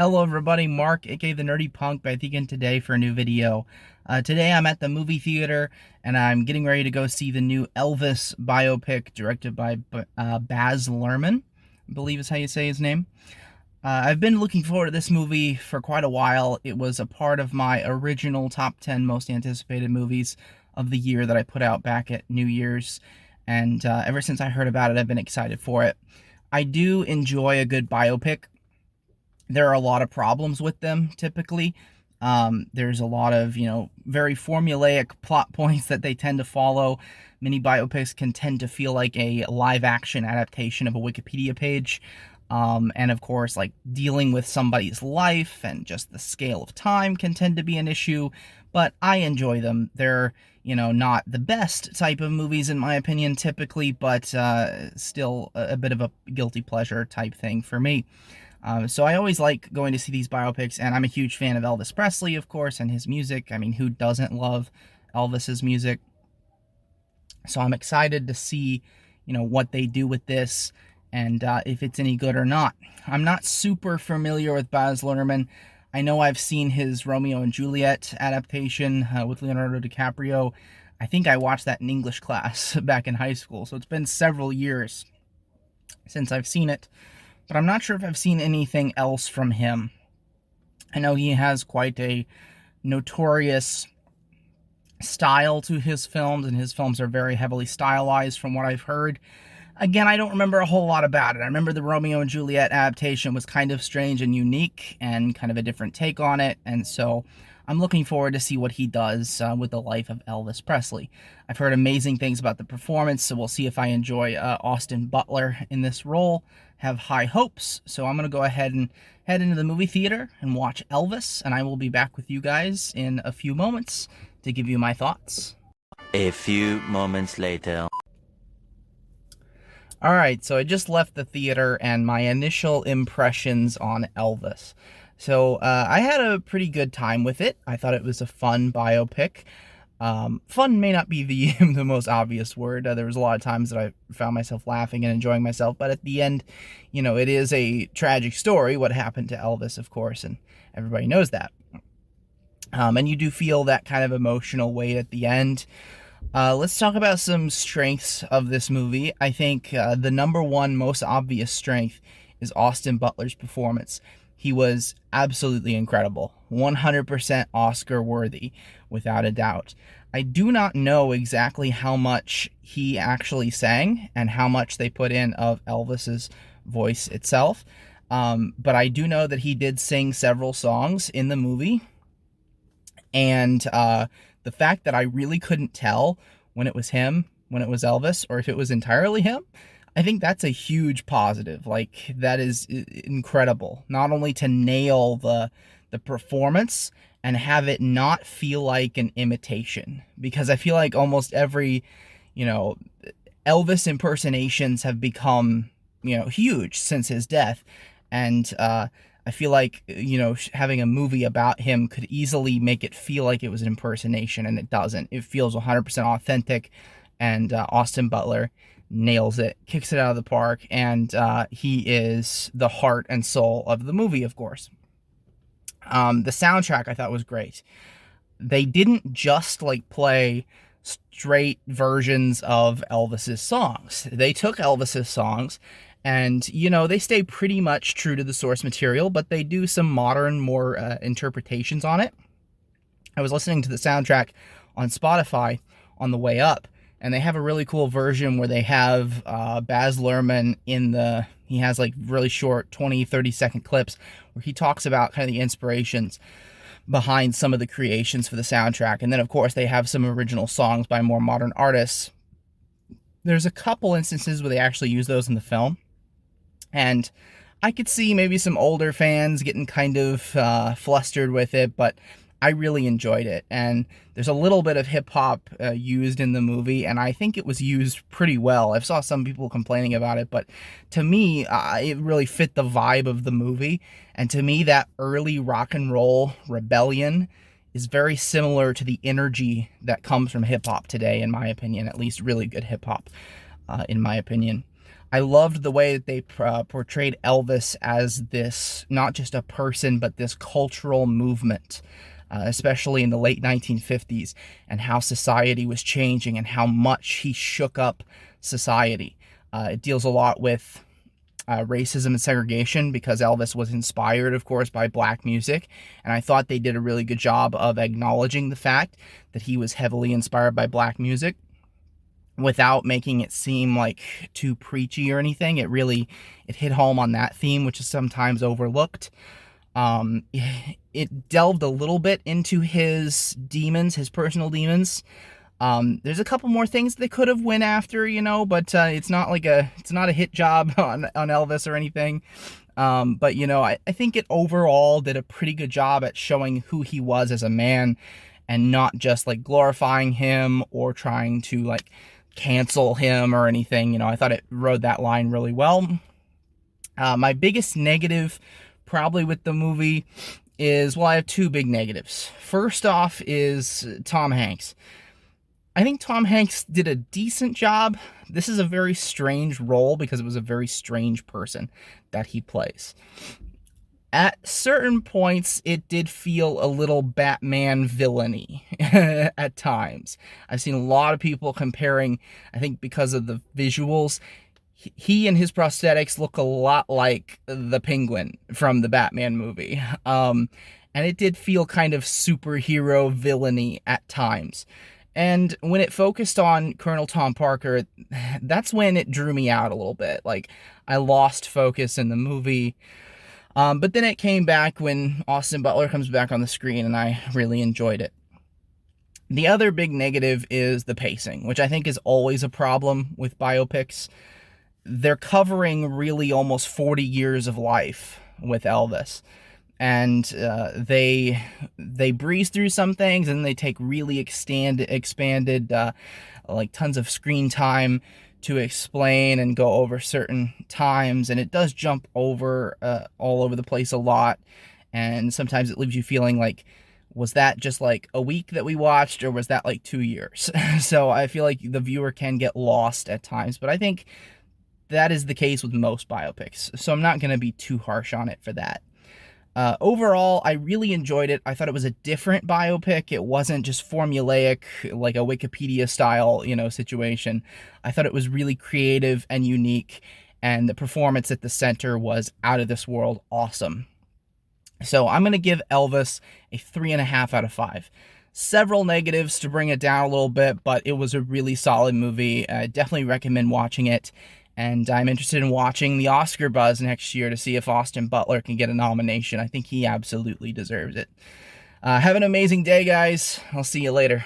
Hello everybody, Mark, aka the Nerdy Punk, back again today for a new video. Today I'm at the movie theater, and I'm getting ready to go see the new Elvis biopic directed by Baz Luhrmann, I believe is how you say his name. I've been looking forward to this movie for quite a while. It was a part of my original top 10 most anticipated movies of the year that I put out back at New Year's, and ever since I heard about it, I've been excited for it. I do enjoy a good biopic. There are a lot of problems with them, typically. There's a lot of, very formulaic plot points that they tend to follow. Many biopics can tend to feel like a live-action adaptation of a Wikipedia page. And of course, like, dealing with somebody's life and just the scale of time can tend to be an issue, but I enjoy them. They're, not the best type of movies, in my opinion, typically, but still a bit of a guilty pleasure type thing for me. So I always like going to see these biopics, and I'm a huge fan of Elvis Presley, of course, and his music. I mean, who doesn't love Elvis's music? So I'm excited to see, what they do with this, and if it's any good or not. I'm not super familiar with Baz Luhrmann. I know I've seen his Romeo and Juliet adaptation with Leonardo DiCaprio. I think I watched that in English class back in high school, so it's been several years since I've seen it. But I'm not sure if I've seen anything else from him. I know he has quite a notorious style to his films, and his films are very heavily stylized from what I've heard. Again, I don't remember a whole lot about it. I remember the Romeo and Juliet adaptation was kind of strange and unique and kind of a different take on it, and so I'm looking forward to see what he does with the life of Elvis Presley. I've heard amazing things about the performance, so we'll see if I enjoy Austin Butler in this role. Have high hopes, so I'm going to go ahead and head into the movie theater and watch Elvis, and I will be back with you guys in a few moments to give you my thoughts. A few moments later. Alright, so I just left the theater and my initial impressions on Elvis. So I had a pretty good time with it. I thought it was a fun biopic. Fun may not be the most obvious word. There was a lot of times that I found myself laughing and enjoying myself, but at the end, it is a tragic story, what happened to Elvis, of course, and everybody knows that. And you do feel that kind of emotional weight at the end. Let's talk about some strengths of this movie. I think the number one most obvious strength is Austin Butler's performance. He was absolutely incredible, 100% Oscar worthy, without a doubt. I do not know exactly how much he actually sang and how much they put in of Elvis's voice itself, but I do know that he did sing several songs in the movie, and the fact that I really couldn't tell when it was him, when it was Elvis, or if it was entirely him, I think that's a huge positive. Like, that is incredible. Not only to nail the performance and have it not feel like an imitation, because I feel like almost every, Elvis impersonations have become, huge since his death, and I feel like, having a movie about him could easily make it feel like it was an impersonation, and it doesn't. It feels 100% authentic, and Austin Butler nails it, kicks it out of the park, and he is the heart and soul of the movie, of course. The soundtrack I thought was great. They didn't just play straight versions of Elvis's songs. They took Elvis's songs and, they stay pretty much true to the source material, but they do some modern, more interpretations on it. I was listening to the soundtrack on Spotify on the way up, and they have a really cool version where they have Baz Luhrmann he has really short 20-30 second clips where he talks about kind of the inspirations behind some of the creations for the soundtrack. And then, of course, they have some original songs by more modern artists. There's a couple instances where they actually use those in the film, and I could see maybe some older fans getting kind of flustered with it, but I really enjoyed it. And there's a little bit of hip-hop used in the movie, and I think it was used pretty well. I saw some people complaining about it, but to me, it really fit the vibe of the movie. And to me, that early rock and roll rebellion is very similar to the energy that comes from hip-hop today, in my opinion. At least really good hip-hop, in my opinion. I loved the way that they portrayed Elvis as this, not just a person, but this cultural movement, especially in the late 1950s, and how society was changing and how much he shook up society. It deals a lot with racism and segregation because Elvis was inspired, of course, by black music. And I thought they did a really good job of acknowledging the fact that he was heavily inspired by black music without making it seem like too preachy or anything. It hit home on that theme, which is sometimes overlooked. It delved a little bit into his demons, his personal demons. There's a couple more things they could have went after, but it's not a hit job on Elvis or anything. But I think it overall did a pretty good job at showing who he was as a man, and not just like glorifying him or trying to like cancel him or anything. I thought it rode that line really well. My biggest negative probably with the movie is, well, I have two big negatives. First off is Tom Hanks. I think Tom Hanks did a decent job. This is a very strange role because it was a very strange person that he plays. At certain points, it did feel a little Batman villainy at times. I've seen a lot of people comparing, I think because of the visuals, he and his prosthetics look a lot like the Penguin from the Batman movie. And it did feel kind of superhero villainy at times. And when it focused on Colonel Tom Parker, that's when it drew me out a little bit. Like, I lost focus in the movie. But then it came back when Austin Butler comes back on the screen, and I really enjoyed it. The other big negative is the pacing, which I think is always a problem with biopics. They're covering really almost 40 years of life with Elvis. And they breeze through some things, and they take really expanded like tons of screen time to explain and go over certain times, and it does jump over all over the place a lot, and sometimes it leaves you feeling like, was that just like a week that we watched, or was that like 2 years? So I feel like the viewer can get lost at times, but I think that is the case with most biopics, so I'm not going to be too harsh on it for that. Overall, I really enjoyed it. I thought it was a different biopic. It wasn't just formulaic, like a Wikipedia style, situation. I thought it was really creative and unique, and the performance at the center was out of this world awesome. So I'm going to give Elvis a 3.5 out of 5. Several negatives to bring it down a little bit, but it was a really solid movie. I definitely recommend watching it. And I'm interested in watching the Oscar buzz next year to see if Austin Butler can get a nomination. I think he absolutely deserves it. Have an amazing day, guys. I'll see you later.